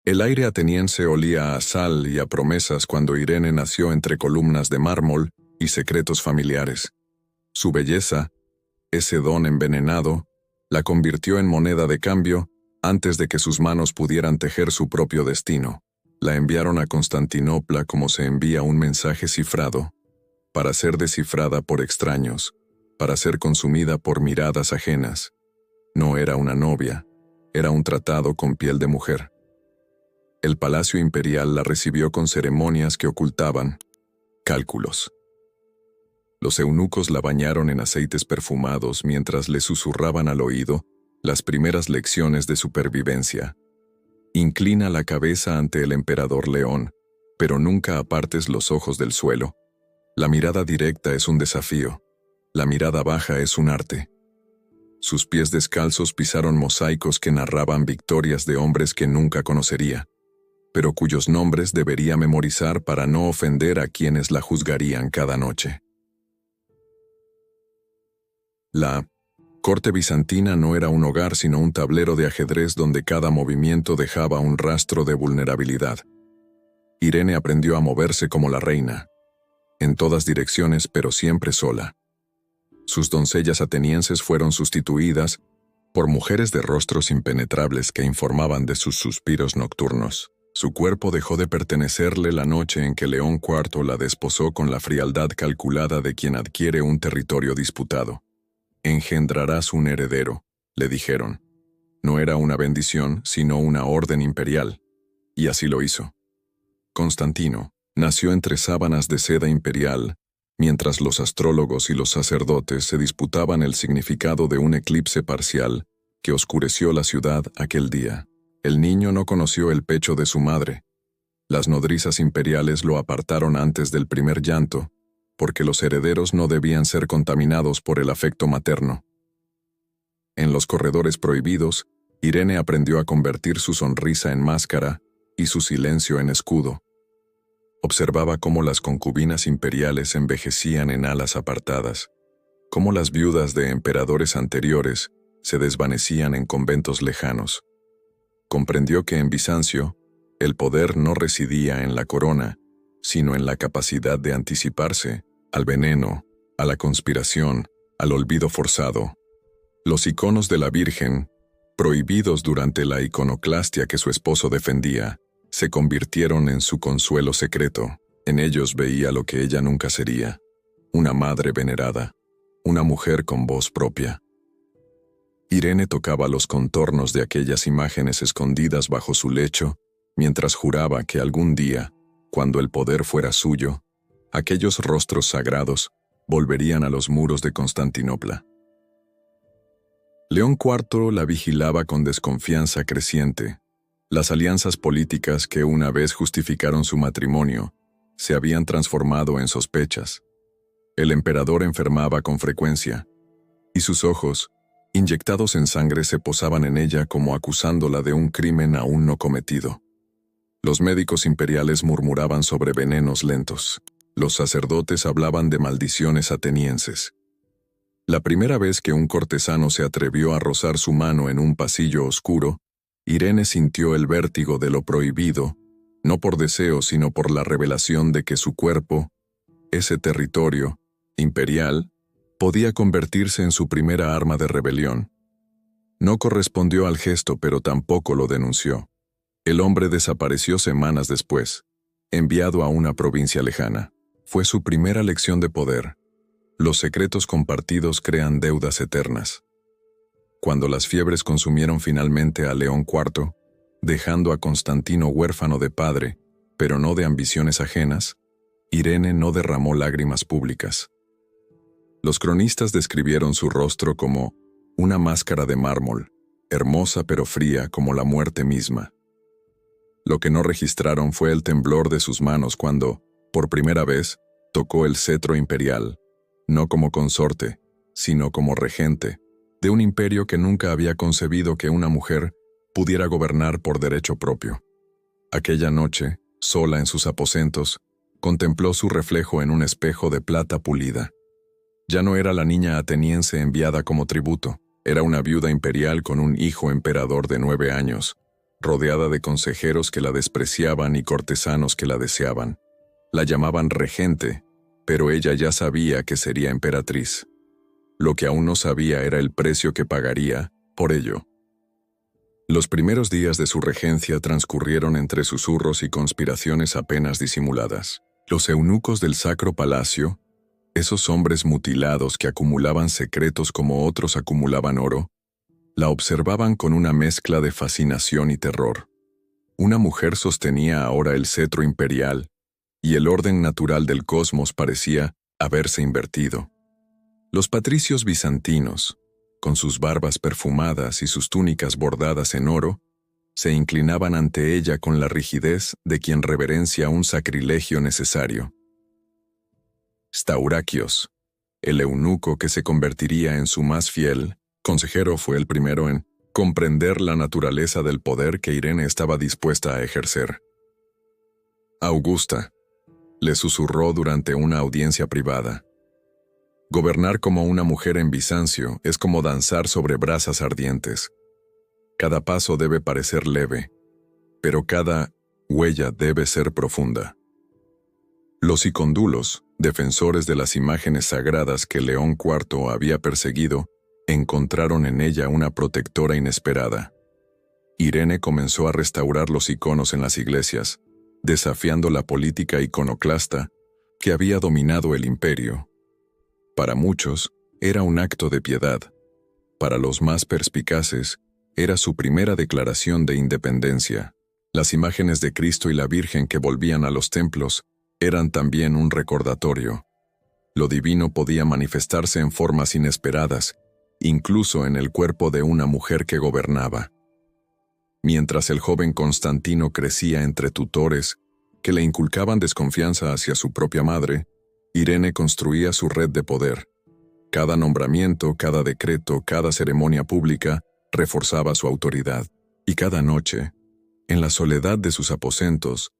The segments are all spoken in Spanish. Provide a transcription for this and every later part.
El aire ateniense olía a sal y a promesas cuando Irene nació entre columnas de mármol y secretos familiares. Su belleza, ese don envenenado, la convirtió en moneda de cambio antes de que sus manos pudieran tejer su propio destino. La enviaron a Constantinopla como se envía un mensaje cifrado, para ser descifrada por extraños, para ser consumida por miradas ajenas. No era una novia, era un tratado con piel de mujer. El palacio imperial la recibió con ceremonias que ocultaban cálculos. Los eunucos la bañaron en aceites perfumados mientras le susurraban al oído las primeras lecciones de supervivencia. Inclina la cabeza ante el emperador León, pero nunca apartes los ojos del suelo. La mirada directa es un desafío. La mirada baja es un arte. Sus pies descalzos pisaron mosaicos que narraban victorias de hombres que nunca conocería, pero cuyos nombres debería memorizar para no ofender a quienes la juzgarían cada noche. La corte bizantina no era un hogar sino un tablero de ajedrez donde cada movimiento dejaba un rastro de vulnerabilidad. Irene aprendió a moverse como la reina, en todas direcciones pero siempre sola. Sus doncellas atenienses fueron sustituidas por mujeres de rostros impenetrables que informaban de sus suspiros nocturnos. Su cuerpo dejó de pertenecerle la noche en que León IV la desposó con la frialdad calculada de quien adquiere un territorio disputado. Engendrarás un heredero, le dijeron. No era una bendición, sino una orden imperial. Y así lo hizo. Constantino nació entre sábanas de seda imperial, mientras los astrólogos y los sacerdotes se disputaban el significado de un eclipse parcial que oscureció la ciudad aquel día. El niño no conoció el pecho de su madre. Las nodrizas imperiales lo apartaron antes del primer llanto, porque los herederos no debían ser contaminados por el afecto materno. En los corredores prohibidos, Irene aprendió a convertir su sonrisa en máscara y su silencio en escudo. Observaba cómo las concubinas imperiales envejecían en alas apartadas, cómo las viudas de emperadores anteriores se desvanecían en conventos lejanos. Comprendió que en Bizancio, el poder no residía en la corona, sino en la capacidad de anticiparse al veneno, a la conspiración, al olvido forzado. Los iconos de la Virgen, prohibidos durante la iconoclastia que su esposo defendía, se convirtieron en su consuelo secreto. En ellos veía lo que ella nunca sería: una madre venerada, una mujer con voz propia. Irene tocaba los contornos de aquellas imágenes escondidas bajo su lecho, mientras juraba que algún día, cuando el poder fuera suyo, aquellos rostros sagrados volverían a los muros de Constantinopla. León IV la vigilaba con desconfianza creciente. Las alianzas políticas que una vez justificaron su matrimonio se habían transformado en sospechas. El emperador enfermaba con frecuencia, y sus ojos, inyectados en sangre, se posaban en ella como acusándola de un crimen aún no cometido. Los médicos imperiales murmuraban sobre venenos lentos. Los sacerdotes hablaban de maldiciones atenienses. La primera vez que un cortesano se atrevió a rozar su mano en un pasillo oscuro, Irene sintió el vértigo de lo prohibido, no por deseo sino por la revelación de que su cuerpo, ese territorio imperial, podía convertirse en su primera arma de rebelión. No correspondió al gesto, pero tampoco lo denunció. El hombre desapareció semanas después, enviado a una provincia lejana. Fue su primera lección de poder. Los secretos compartidos crean deudas eternas. Cuando las fiebres consumieron finalmente a León IV, dejando a Constantino huérfano de padre, pero no de ambiciones ajenas, Irene no derramó lágrimas públicas. Los cronistas describieron su rostro como una máscara de mármol, hermosa pero fría como la muerte misma. Lo que no registraron fue el temblor de sus manos cuando, por primera vez, tocó el cetro imperial, no como consorte, sino como regente, de un imperio que nunca había concebido que una mujer pudiera gobernar por derecho propio. Aquella noche, sola en sus aposentos, contempló su reflejo en un espejo de plata pulida. Ya no era la niña ateniense enviada como tributo, era una viuda imperial con un hijo emperador de 9 años, rodeada de consejeros que la despreciaban y cortesanos que la deseaban. La llamaban regente, pero ella ya sabía que sería emperatriz. Lo que aún no sabía era el precio que pagaría por ello. Los primeros días de su regencia transcurrieron entre susurros y conspiraciones apenas disimuladas. Los eunucos del Sacro Palacio, esos hombres mutilados que acumulaban secretos como otros acumulaban oro, la observaban con una mezcla de fascinación y terror. Una mujer sostenía ahora el cetro imperial, y el orden natural del cosmos parecía haberse invertido. Los patricios bizantinos, con sus barbas perfumadas y sus túnicas bordadas en oro, se inclinaban ante ella con la rigidez de quien reverencia un sacrilegio necesario. Staurakios, el eunuco que se convertiría en su más fiel consejero, fue el primero en comprender la naturaleza del poder que Irene estaba dispuesta a ejercer. Augusta, le susurró durante una audiencia privada. Gobernar como una mujer en Bizancio es como danzar sobre brasas ardientes. Cada paso debe parecer leve, pero cada huella debe ser profunda. Los icóndulos, defensores de las imágenes sagradas que León IV había perseguido, encontraron en ella una protectora inesperada. Irene comenzó a restaurar los iconos en las iglesias, desafiando la política iconoclasta que había dominado el imperio. Para muchos, era un acto de piedad. Para los más perspicaces, era su primera declaración de independencia. Las imágenes de Cristo y la Virgen que volvían a los templos eran también un recordatorio. Lo divino podía manifestarse en formas inesperadas, incluso en el cuerpo de una mujer que gobernaba. Mientras el joven Constantino crecía entre tutores que le inculcaban desconfianza hacia su propia madre, Irene construía su red de poder. Cada nombramiento, cada decreto, cada ceremonia pública reforzaba su autoridad, y cada noche, en la soledad de sus aposentos,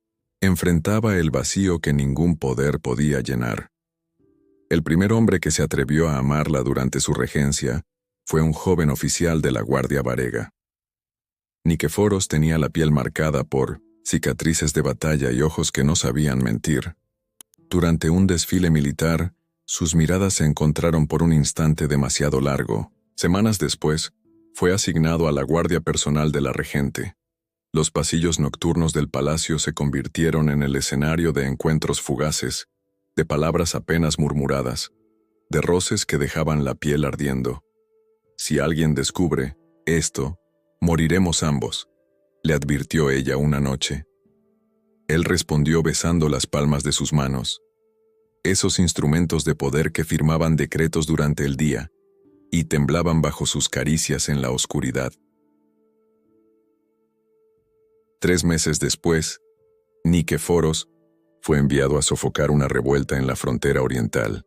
enfrentaba el vacío que ningún poder podía llenar. El primer hombre que se atrevió a amarla durante su regencia fue un joven oficial de la Guardia Varega. Niceforos tenía la piel marcada por cicatrices de batalla y ojos que no sabían mentir. Durante un desfile militar, sus miradas se encontraron por un instante demasiado largo. Semanas después, fue asignado a la guardia personal de la regente. Los pasillos nocturnos del palacio se convirtieron en el escenario de encuentros fugaces, de palabras apenas murmuradas, de roces que dejaban la piel ardiendo. «Si alguien descubre esto, moriremos ambos», le advirtió ella una noche. Él respondió besando las palmas de sus manos, esos instrumentos de poder que firmaban decretos durante el día y temblaban bajo sus caricias en la oscuridad. 3 meses después, Niceforos fue enviado a sofocar una revuelta en la frontera oriental.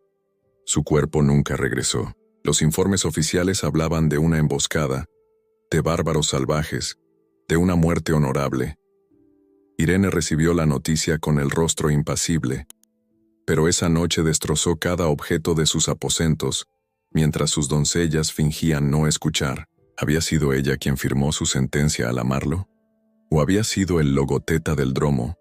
Su cuerpo nunca regresó. Los informes oficiales hablaban de una emboscada, de bárbaros salvajes, de una muerte honorable. Irene recibió la noticia con el rostro impasible, pero esa noche destrozó cada objeto de sus aposentos, mientras sus doncellas fingían no escuchar. ¿Había sido ella quien firmó su sentencia al amarlo? ¿O había sido el logoteta del Dromo,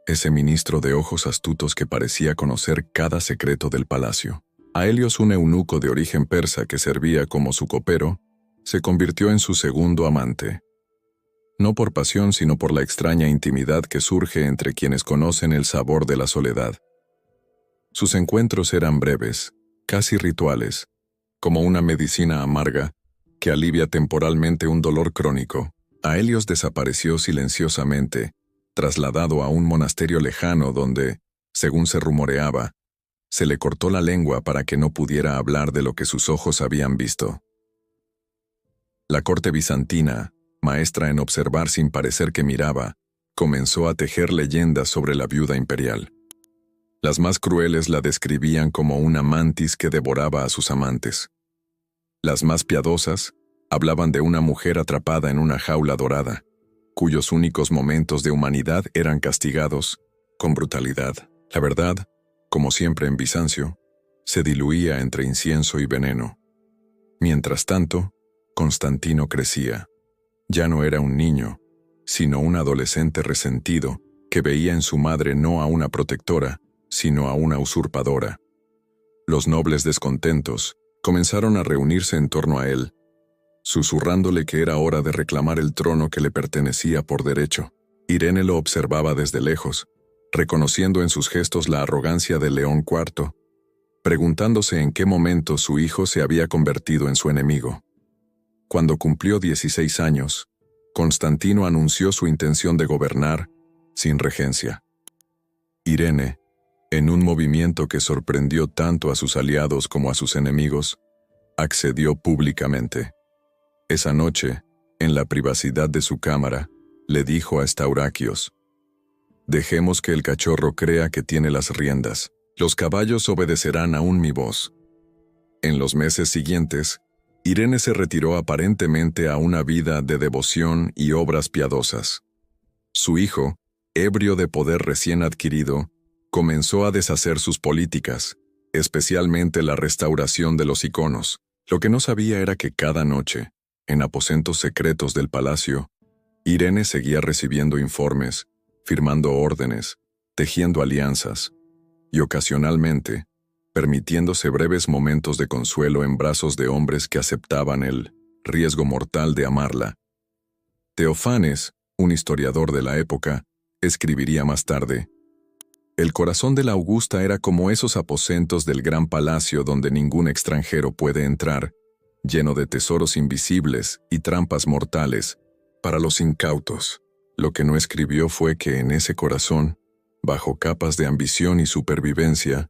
ese ministro de ojos astutos que parecía conocer cada secreto del palacio? Aelios, un eunuco de origen persa que servía como su copero, se convirtió en su segundo amante. No por pasión, sino por la extraña intimidad que surge entre quienes conocen el sabor de la soledad. Sus encuentros eran breves, casi rituales, como una medicina amarga que alivia temporalmente un dolor crónico. Aelios desapareció silenciosamente, trasladado a un monasterio lejano donde, según se rumoreaba, se le cortó la lengua para que no pudiera hablar de lo que sus ojos habían visto. La corte bizantina, maestra en observar sin parecer que miraba, comenzó a tejer leyendas sobre la viuda imperial. Las más crueles la describían como una mantis que devoraba a sus amantes. Las más piadosas hablaban de una mujer atrapada en una jaula dorada, cuyos únicos momentos de humanidad eran castigados con brutalidad. La verdad, como siempre en Bizancio, se diluía entre incienso y veneno. Mientras tanto, Constantino crecía. Ya no era un niño, sino un adolescente resentido que veía en su madre no a una protectora, sino a una usurpadora. Los nobles descontentos comenzaron a reunirse en torno a él, susurrándole que era hora de reclamar el trono que le pertenecía por derecho. Irene lo observaba desde lejos, reconociendo en sus gestos la arrogancia de León IV, preguntándose en qué momento su hijo se había convertido en su enemigo. Cuando cumplió 16 años, Constantino anunció su intención de gobernar sin regencia. Irene, en un movimiento que sorprendió tanto a sus aliados como a sus enemigos, accedió públicamente. Esa noche, en la privacidad de su cámara, le dijo a Staurakios: «Dejemos que el cachorro crea que tiene las riendas. Los caballos obedecerán aún mi voz». En los meses siguientes, Irene se retiró aparentemente a una vida de devoción y obras piadosas. Su hijo, ebrio de poder recién adquirido, comenzó a deshacer sus políticas, especialmente la restauración de los iconos. Lo que no sabía era que cada noche, en aposentos secretos del palacio, Irene seguía recibiendo informes, firmando órdenes, tejiendo alianzas, y ocasionalmente, permitiéndose breves momentos de consuelo en brazos de hombres que aceptaban el riesgo mortal de amarla. Teofanes, un historiador de la época, escribiría más tarde: «El corazón de la Augusta era como esos aposentos del gran palacio donde ningún extranjero puede entrar, lleno de tesoros invisibles y trampas mortales para los incautos». Lo que no escribió fue que en ese corazón, bajo capas de ambición y supervivencia,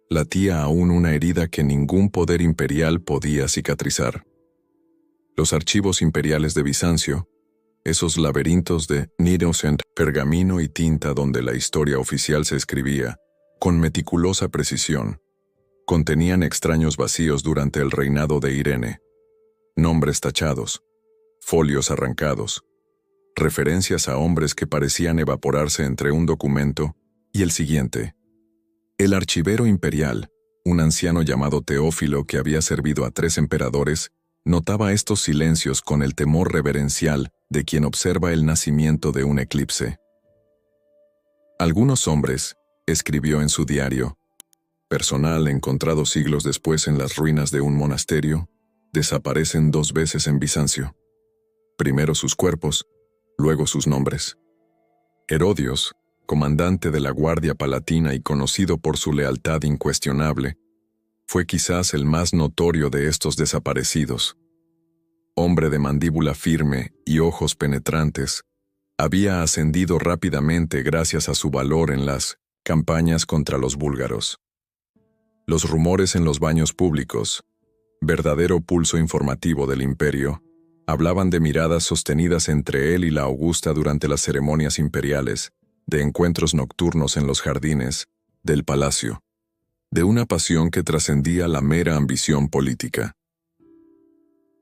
latía aún una herida que ningún poder imperial podía cicatrizar. Los archivos imperiales de Bizancio, esos laberintos de nidos en pergamino y tinta donde la historia oficial se escribía, con meticulosa precisión, contenían extraños vacíos durante el reinado de Irene. Nombres tachados, folios arrancados, referencias a hombres que parecían evaporarse entre un documento y el siguiente. El archivero imperial, un anciano llamado Teófilo que había servido a 3 emperadores, notaba estos silencios con el temor reverencial de quien observa el nacimiento de un eclipse. Algunos hombres, escribió en su diario personal encontrado siglos después en las ruinas de un monasterio, desaparecen 2 veces en Bizancio. Primero sus cuerpos, luego sus nombres. Herodios, comandante de la Guardia Palatina y conocido por su lealtad incuestionable, fue quizás el más notorio de estos desaparecidos. Hombre de mandíbula firme y ojos penetrantes, había ascendido rápidamente gracias a su valor en las campañas contra los búlgaros. Los rumores en los baños públicos, verdadero pulso informativo del imperio, hablaban de miradas sostenidas entre él y la Augusta durante las ceremonias imperiales, de encuentros nocturnos en los jardines del palacio, de una pasión que trascendía la mera ambición política.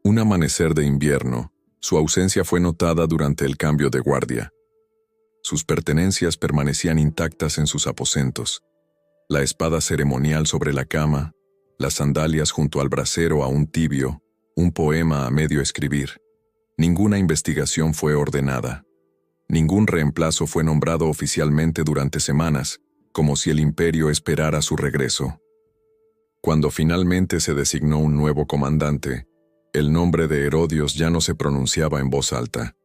Un amanecer de invierno, su ausencia fue notada durante el cambio de guardia. Sus pertenencias permanecían intactas en sus aposentos. La espada ceremonial sobre la cama, las sandalias junto al brasero aún tibio, un poema a medio escribir. Ninguna investigación fue ordenada. Ningún reemplazo fue nombrado oficialmente durante semanas, como si el imperio esperara su regreso. Cuando finalmente se designó un nuevo comandante, el nombre de Herodios ya no se pronunciaba en voz alta.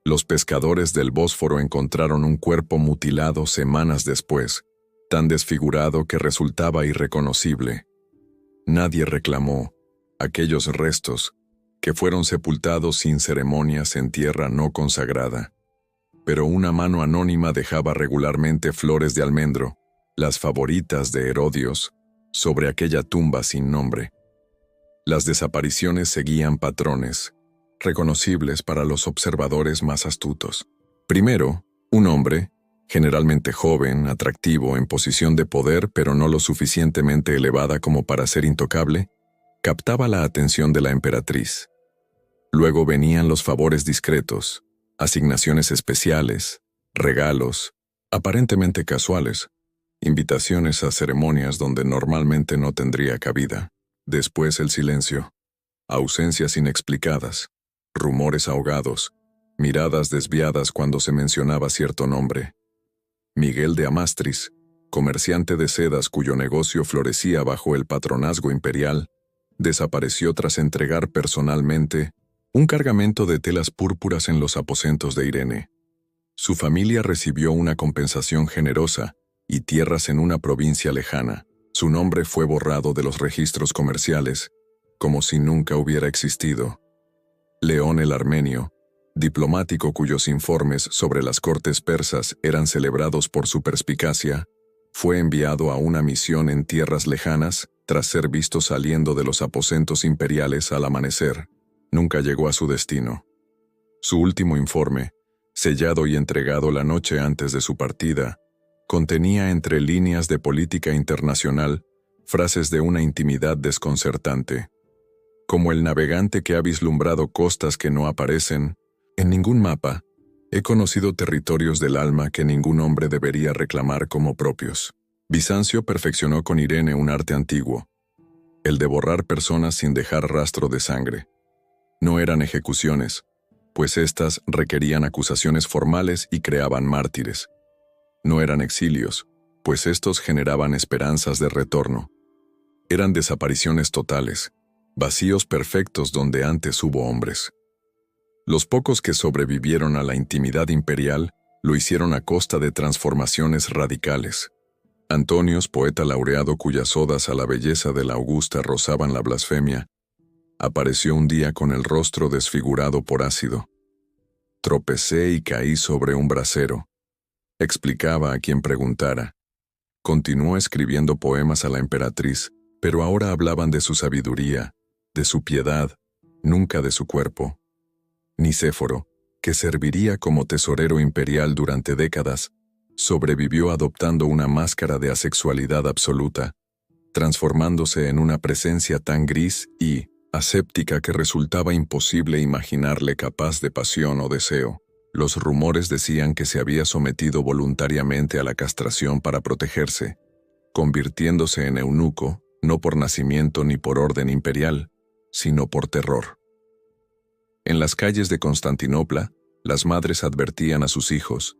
Los pescadores del Bósforo encontraron un cuerpo mutilado semanas después, tan desfigurado que resultaba irreconocible. Nadie reclamó aquellos restos, que fueron sepultados sin ceremonias en tierra no consagrada. Pero una mano anónima dejaba regularmente flores de almendro, las favoritas de Herodios, sobre aquella tumba sin nombre. Las desapariciones seguían patrones, reconocibles para los observadores más astutos. Primero, un hombre, generalmente joven, atractivo, en posición de poder pero no lo suficientemente elevada como para ser intocable, captaba la atención de la emperatriz. Luego venían los favores discretos, asignaciones especiales, regalos, aparentemente casuales, invitaciones a ceremonias donde normalmente no tendría cabida. Después el silencio, ausencias inexplicadas, rumores ahogados, miradas desviadas cuando se mencionaba cierto nombre. Miguel de Amastris, comerciante de sedas cuyo negocio florecía bajo el patronazgo imperial, desapareció tras entregar personalmente un cargamento de telas púrpuras en los aposentos de Irene. Su familia recibió una compensación generosa y tierras en una provincia lejana. Su nombre fue borrado de los registros comerciales, como si nunca hubiera existido. León el Armenio, diplomático cuyos informes sobre las cortes persas eran celebrados por su perspicacia, fue enviado a una misión en tierras lejanas tras ser visto saliendo de los aposentos imperiales al amanecer. Nunca llegó a su destino. Su último informe, sellado y entregado la noche antes de su partida, contenía entre líneas de política internacional frases de una intimidad desconcertante. Como el navegante que ha vislumbrado costas que no aparecen en ningún mapa, he conocido territorios del alma que ningún hombre debería reclamar como propios. Bizancio perfeccionó con Irene un arte antiguo, el de borrar personas sin dejar rastro de sangre. No eran ejecuciones, pues éstas requerían acusaciones formales y creaban mártires. No eran exilios, pues estos generaban esperanzas de retorno. Eran desapariciones totales, vacíos perfectos donde antes hubo hombres. Los pocos que sobrevivieron a la intimidad imperial lo hicieron a costa de transformaciones radicales. Antonios, poeta laureado cuyas odas a la belleza de la Augusta rozaban la blasfemia, apareció un día con el rostro desfigurado por ácido. Tropecé y caí sobre un brasero, explicaba a quien preguntara. Continuó escribiendo poemas a la emperatriz, pero ahora hablaban de su sabiduría, de su piedad, nunca de su cuerpo. Nicéforo, que serviría como tesorero imperial durante décadas, sobrevivió adoptando una máscara de asexualidad absoluta, transformándose en una presencia tan gris y aséptica que resultaba imposible imaginarle capaz de pasión o deseo. Los rumores decían que se había sometido voluntariamente a la castración para protegerse, convirtiéndose en eunuco, no por nacimiento ni por orden imperial, sino por terror. En las calles de Constantinopla, las madres advertían a sus hijos,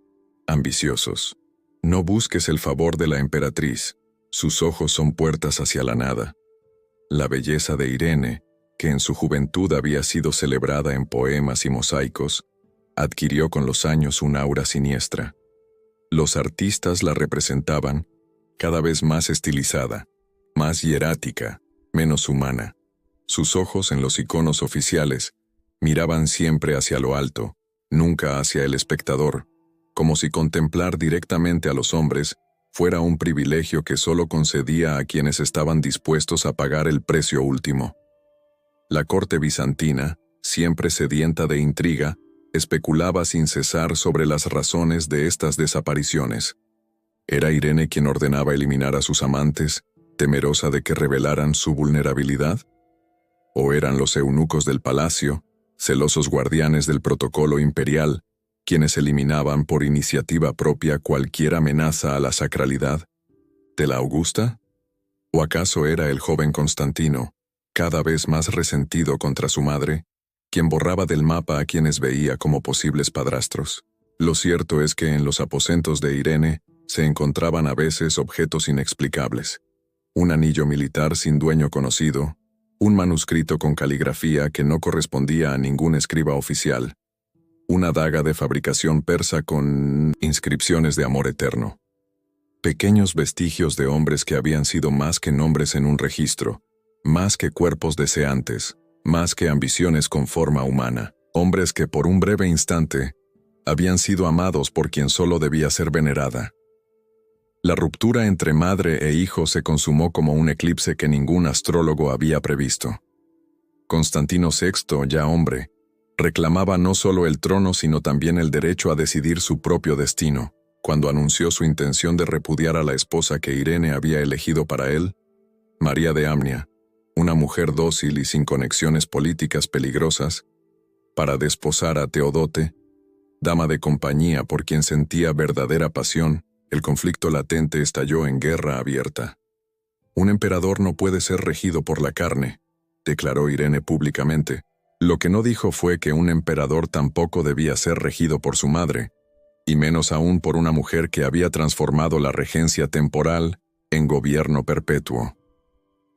ambiciosos: no busques el favor de la emperatriz, sus ojos son puertas hacia la nada. La belleza de Irene, que en su juventud había sido celebrada en poemas y mosaicos, adquirió con los años un aura siniestra. Los artistas la representaban cada vez más estilizada, más hierática, menos humana. Sus ojos en los iconos oficiales miraban siempre hacia lo alto, nunca hacia el espectador, como si contemplar directamente a los hombres fuera un privilegio que solo concedía a quienes estaban dispuestos a pagar el precio último. La corte bizantina, siempre sedienta de intriga, especulaba sin cesar sobre las razones de estas desapariciones. ¿Era Irene quien ordenaba eliminar a sus amantes, temerosa de que revelaran su vulnerabilidad? ¿O eran los eunucos del palacio, celosos guardianes del protocolo imperial, quienes eliminaban por iniciativa propia cualquier amenaza a la sacralidad de la Augusta? ¿O acaso era el joven Constantino, cada vez más resentido contra su madre, quien borraba del mapa a quienes veía como posibles padrastros? Lo cierto es que en los aposentos de Irene se encontraban a veces objetos inexplicables: un anillo militar sin dueño conocido, un manuscrito con caligrafía que no correspondía a ningún escriba oficial, una daga de fabricación persa con inscripciones de amor eterno. Pequeños vestigios de hombres que habían sido más que nombres en un registro, más que cuerpos deseantes, más que ambiciones con forma humana, hombres que por un breve instante habían sido amados por quien solo debía ser venerada. La ruptura entre madre e hijo se consumó como un eclipse que ningún astrólogo había previsto. Constantino VI, ya hombre, reclamaba no solo el trono sino también el derecho a decidir su propio destino. Cuando anunció su intención de repudiar a la esposa que Irene había elegido para él, María de Amnia, una mujer dócil y sin conexiones políticas peligrosas, para desposar a Teodote, dama de compañía por quien sentía verdadera pasión, el conflicto latente estalló en guerra abierta. Un emperador no puede ser regido por la carne, declaró Irene públicamente, Lo que no dijo fue que un emperador tampoco debía ser regido por su madre, y menos aún por una mujer que había transformado la regencia temporal en gobierno perpetuo.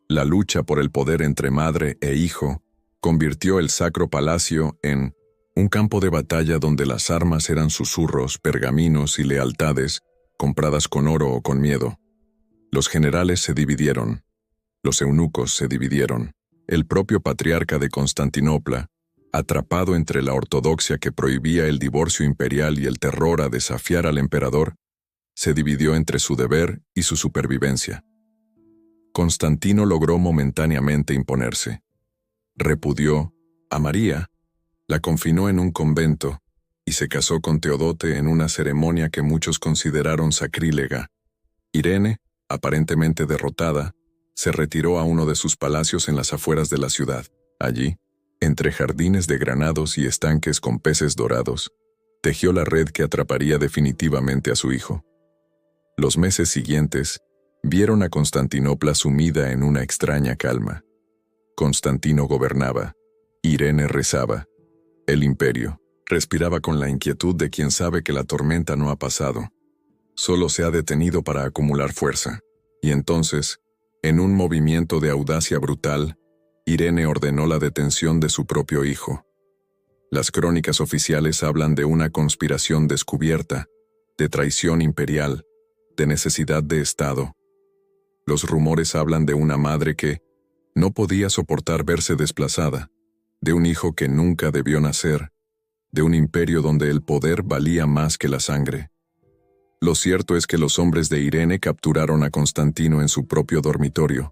La lucha por el poder entre madre e hijo convirtió el Sacro Palacio en un campo de batalla donde las armas eran susurros, pergaminos y lealtades compradas con oro o con miedo. Los generales se dividieron, los eunucos se dividieron. El propio patriarca de Constantinopla, atrapado entre la ortodoxia que prohibía el divorcio imperial y el terror a desafiar al emperador, se dividió entre su deber y su supervivencia. Constantino logró momentáneamente imponerse. Repudió a María, la confinó en un convento y se casó con Teodote en una ceremonia que muchos consideraron sacrílega. Irene, aparentemente derrotada, se retiró a uno de sus palacios en las afueras de la ciudad. Allí, entre jardines de granados y estanques con peces dorados, tejió la red que atraparía definitivamente a su hijo. Los meses siguientes vieron a Constantinopla sumida en una extraña calma. Constantino gobernaba, Irene rezaba. El imperio respiraba con la inquietud de quien sabe que la tormenta no ha pasado. Solo se ha detenido para acumular fuerza. Y entonces, en un movimiento de audacia brutal, Irene ordenó la detención de su propio hijo. Las crónicas oficiales hablan de una conspiración descubierta, de traición imperial, de necesidad de Estado. Los rumores hablan de una madre que no podía soportar verse desplazada, de un hijo que nunca debió nacer, de un imperio donde el poder valía más que la sangre. Lo cierto es que los hombres de Irene capturaron a Constantino en su propio dormitorio.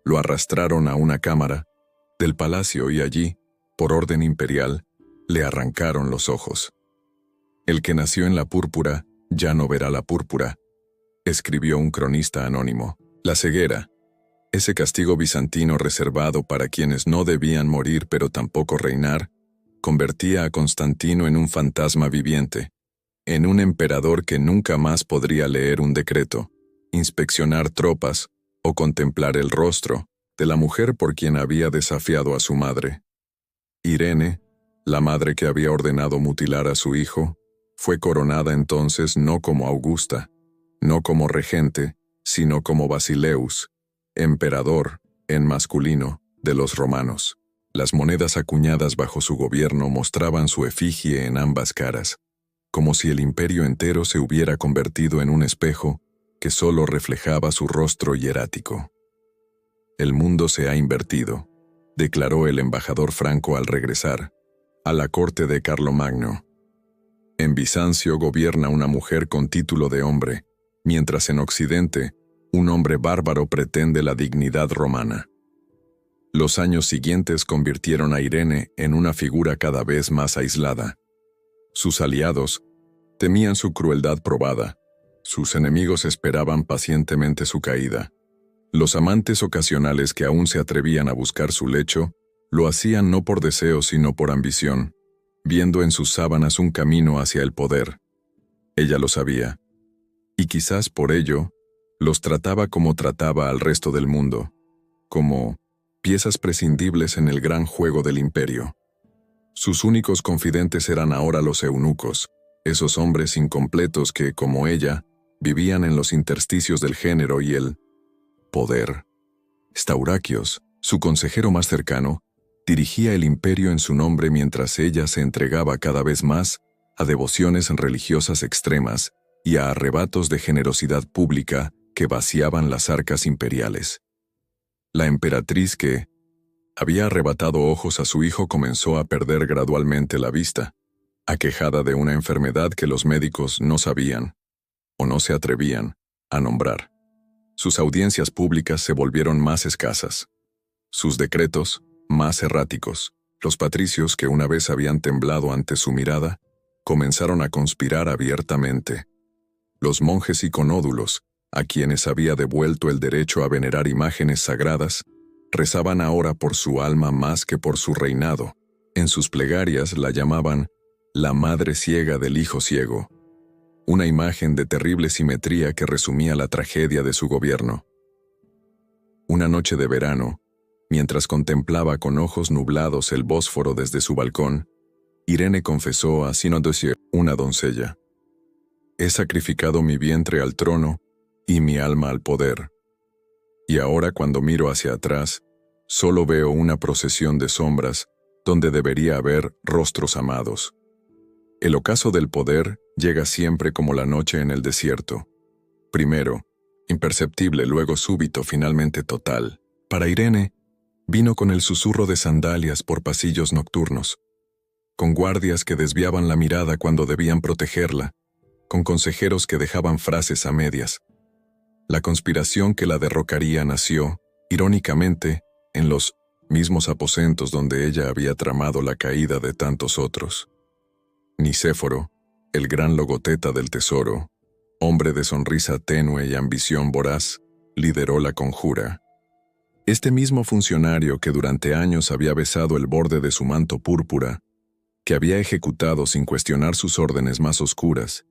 Lo arrastraron a una cámara del palacio y allí, por orden imperial, le arrancaron los ojos. El que nació en la púrpura ya no verá la púrpura, escribió un cronista anónimo. La ceguera, ese castigo bizantino reservado para quienes no debían morir pero tampoco reinar, convertía a Constantino en un fantasma viviente, en un emperador que nunca más podría leer un decreto, inspeccionar tropas o contemplar el rostro de la mujer por quien había desafiado a su madre. Irene, la madre que había ordenado mutilar a su hijo, fue coronada entonces no como Augusta, no como regente, sino como Basileus, emperador, en masculino, de los romanos. Las monedas acuñadas bajo su gobierno mostraban su efigie en ambas caras, como si el imperio entero se hubiera convertido en un espejo que solo reflejaba su rostro hierático. El mundo se ha invertido, declaró el embajador franco al regresar a la corte de Carlomagno. En Bizancio gobierna una mujer con título de hombre, mientras en Occidente un hombre bárbaro pretende la dignidad romana. Los años siguientes convirtieron a Irene en una figura cada vez más aislada. Sus aliados temían su crueldad probada. Sus enemigos esperaban pacientemente su caída. Los amantes ocasionales que aún se atrevían a buscar su lecho, lo hacían no por deseo sino por ambición, viendo en sus sábanas un camino hacia el poder. Ella lo sabía. Y quizás por ello, los trataba como trataba al resto del mundo, como piezas prescindibles en el gran juego del imperio. Sus únicos confidentes eran ahora los eunucos, esos hombres incompletos que, como ella, vivían en los intersticios del género y el poder. Staurakios, su consejero más cercano, dirigía el imperio en su nombre mientras ella se entregaba cada vez más a devociones religiosas extremas y a arrebatos de generosidad pública que vaciaban las arcas imperiales. La emperatriz que había arrebatado ojos a su hijo comenzó a perder gradualmente la vista, aquejada de una enfermedad que los médicos no sabían, o no se atrevían, a nombrar. Sus audiencias públicas se volvieron más escasas. Sus decretos, más erráticos. Los patricios que una vez habían temblado ante su mirada, comenzaron a conspirar abiertamente. Los monjes iconódulos, a quienes había devuelto el derecho a venerar imágenes sagradas, rezaban ahora por su alma más que por su reinado. En sus plegarias la llamaban la madre ciega del hijo ciego, una imagen de terrible simetría que resumía la tragedia de su gobierno. Una noche de verano, Mientras contemplaba con ojos nublados el Bósforo desde su balcón, Irene confesó a Sinodosier, una doncella: «He sacrificado mi vientre al trono y mi alma al poder. Y ahora, cuando miro hacia atrás, solo veo una procesión de sombras donde debería haber rostros amados». El ocaso del poder llega siempre como la noche en el desierto. Primero, imperceptible, luego súbito, finalmente total. Para Irene, vino con el susurro de sandalias por pasillos nocturnos, con guardias que desviaban la mirada cuando debían protegerla, con consejeros que dejaban frases a medias. La conspiración que la derrocaría nació, irónicamente, en los mismos aposentos donde ella había tramado la caída de tantos otros. Nicéforo, el gran logoteta del tesoro, hombre de sonrisa tenue y ambición voraz, lideró la conjura. Este mismo funcionario que durante años había besado el borde de su manto púrpura, que había ejecutado sin cuestionar sus órdenes más oscuras,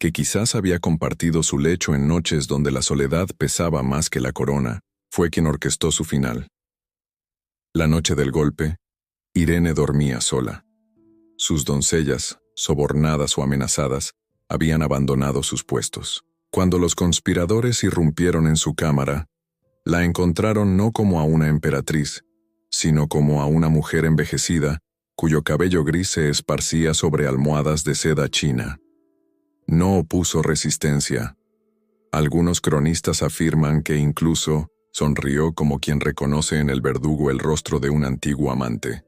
que quizás había compartido su lecho en noches donde la soledad pesaba más que la corona, fue quien orquestó su final. La noche del golpe, Irene dormía sola. Sus doncellas, sobornadas o amenazadas, habían abandonado sus puestos. Cuando los conspiradores irrumpieron en su cámara, la encontraron no como a una emperatriz, sino como a una mujer envejecida, cuyo cabello gris se esparcía sobre almohadas de seda china. No opuso resistencia. Algunos cronistas afirman que incluso sonrió como quien reconoce en el verdugo el rostro de un antiguo amante.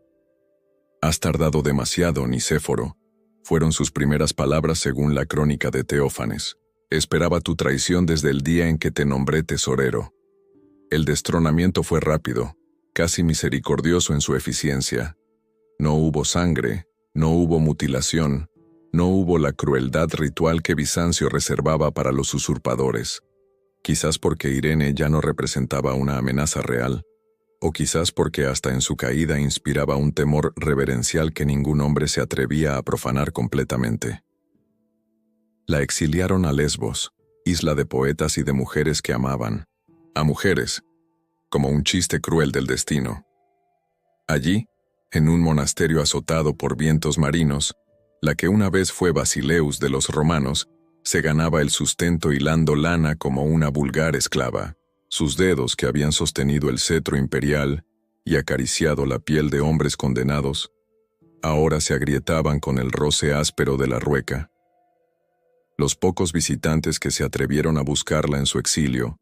«Has tardado demasiado, Nicéforo», fueron sus primeras palabras según la crónica de Teófanes. «Esperaba tu traición desde el día en que te nombré tesorero». El destronamiento fue rápido, casi misericordioso en su eficiencia. No hubo sangre, no hubo mutilación, no hubo la crueldad ritual que Bizancio reservaba para los usurpadores. Quizás porque Irene ya no representaba una amenaza real, o quizás porque hasta en su caída inspiraba un temor reverencial que ningún hombre se atrevía a profanar completamente. La exiliaron a Lesbos, isla de poetas y de mujeres que amaban. A mujeres, como un chiste cruel del destino. Allí, en un monasterio azotado por vientos marinos, la que una vez fue Basileus de los romanos, se ganaba el sustento hilando lana como una vulgar esclava. Sus dedos, que habían sostenido el cetro imperial y acariciado la piel de hombres condenados, ahora se agrietaban con el roce áspero de la rueca. Los pocos visitantes que se atrevieron a buscarla en su exilio,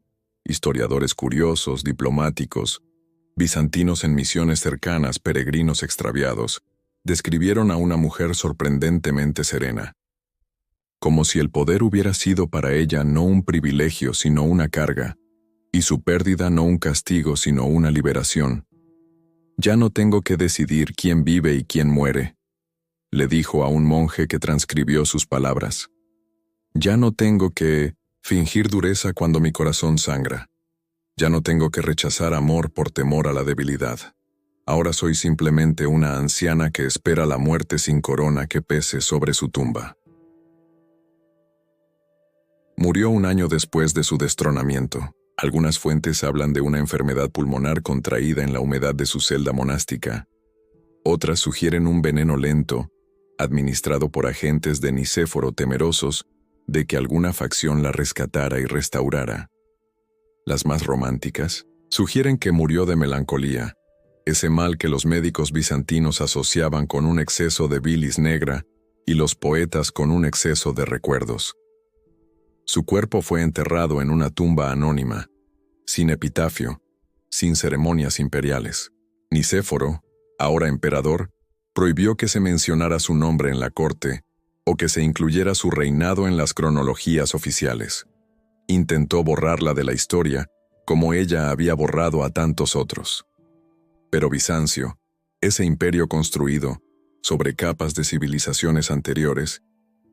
historiadores curiosos, diplomáticos, bizantinos en misiones cercanas, peregrinos extraviados, describieron a una mujer sorprendentemente serena. Como si el poder hubiera sido para ella no un privilegio sino una carga, y su pérdida no un castigo sino una liberación. «Ya no tengo que decidir quién vive y quién muere», le dijo a un monje que transcribió sus palabras. «Ya no tengo que fingir dureza cuando mi corazón sangra. Ya no tengo que rechazar amor por temor a la debilidad. Ahora soy simplemente una anciana que espera la muerte sin corona que pese sobre su tumba». Murió un año después de su destronamiento. Algunas fuentes hablan de una enfermedad pulmonar contraída en la humedad de su celda monástica. Otras sugieren un veneno lento, administrado por agentes de Nicéforo temerosos de que alguna facción la rescatara y restaurara. Las más románticas sugieren que murió de melancolía, ese mal que los médicos bizantinos asociaban con un exceso de bilis negra y los poetas con un exceso de recuerdos. Su cuerpo fue enterrado en una tumba anónima, sin epitafio, sin ceremonias imperiales. Nicéforo, ahora emperador, prohibió que se mencionara su nombre en la corte o que se incluyera su reinado en las cronologías oficiales. Intentó borrarla de la historia, como ella había borrado a tantos otros. Pero Bizancio, ese imperio construido sobre capas de civilizaciones anteriores,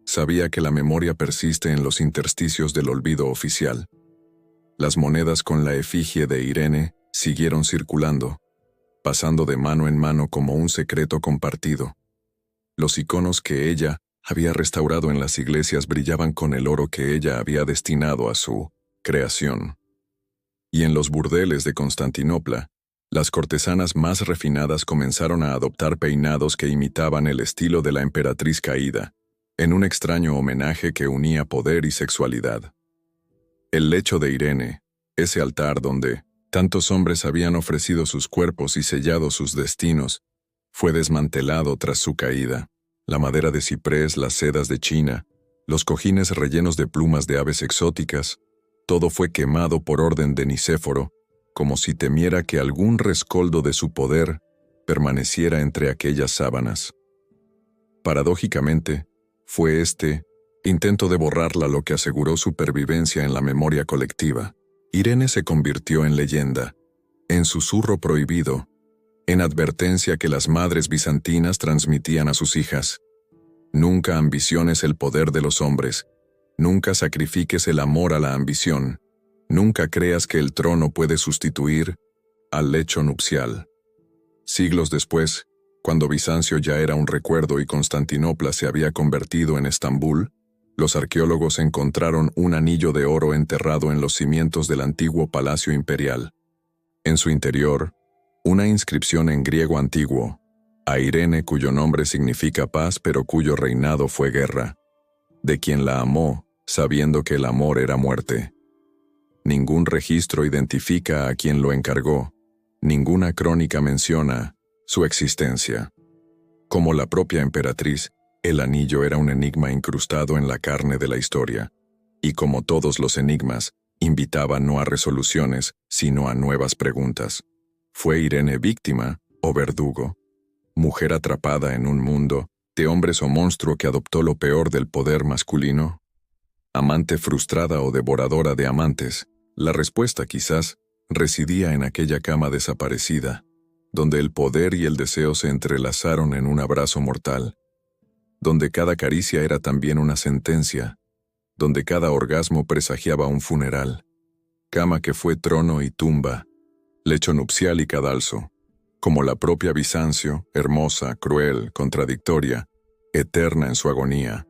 sabía que la memoria persiste en los intersticios del olvido oficial. Las monedas con la efigie de Irene siguieron circulando, pasando de mano en mano como un secreto compartido. Los iconos que ella había restaurado en las iglesias brillaban con el oro que ella había destinado a su creación. Y en los burdeles de Constantinopla, Las cortesanas más refinadas comenzaron a adoptar peinados que imitaban el estilo de la emperatriz caída, en un extraño homenaje que unía poder y sexualidad. El lecho de Irene, ese altar donde tantos hombres habían ofrecido sus cuerpos y sellado sus destinos, fue desmantelado tras su caída. La madera de ciprés, las sedas de China, los cojines rellenos de plumas de aves exóticas, todo fue quemado por orden de Nicéforo, como si temiera que algún rescoldo de su poder permaneciera entre aquellas sábanas. Paradójicamente, fue este intento de borrarla lo que aseguró su pervivencia en la memoria colectiva. Irene se convirtió en leyenda, en susurro prohibido, en advertencia que las madres bizantinas transmitían a sus hijas. Nunca ambiciones el poder de los hombres, nunca sacrifiques el amor a la ambición, nunca creas que el trono puede sustituir al lecho nupcial. Siglos después, cuando Bizancio ya era un recuerdo y Constantinopla se había convertido en Estambul, los arqueólogos encontraron un anillo de oro enterrado en los cimientos del antiguo palacio imperial. En su interior, una inscripción en griego antiguo, a Irene, cuyo nombre significa paz pero cuyo reinado fue guerra, de quien la amó, sabiendo que el amor era muerte. Ningún registro identifica a quien lo encargó, ninguna crónica menciona su existencia. Como la propia emperatriz, el anillo era un enigma incrustado en la carne de la historia, y como todos los enigmas, invitaba no a resoluciones, sino a nuevas preguntas. ¿Fue Irene víctima o verdugo? ¿Mujer atrapada en un mundo de hombres o monstruo que adoptó lo peor del poder masculino? ¿Amante frustrada o devoradora de amantes? La respuesta quizás residía en aquella cama desaparecida, donde el poder y el deseo se entrelazaron en un abrazo mortal, donde cada caricia era también una sentencia, donde cada orgasmo presagiaba un funeral, cama que fue trono y tumba, lecho nupcial y cadalso, como la propia Bizancio, hermosa, cruel, contradictoria, eterna en su agonía.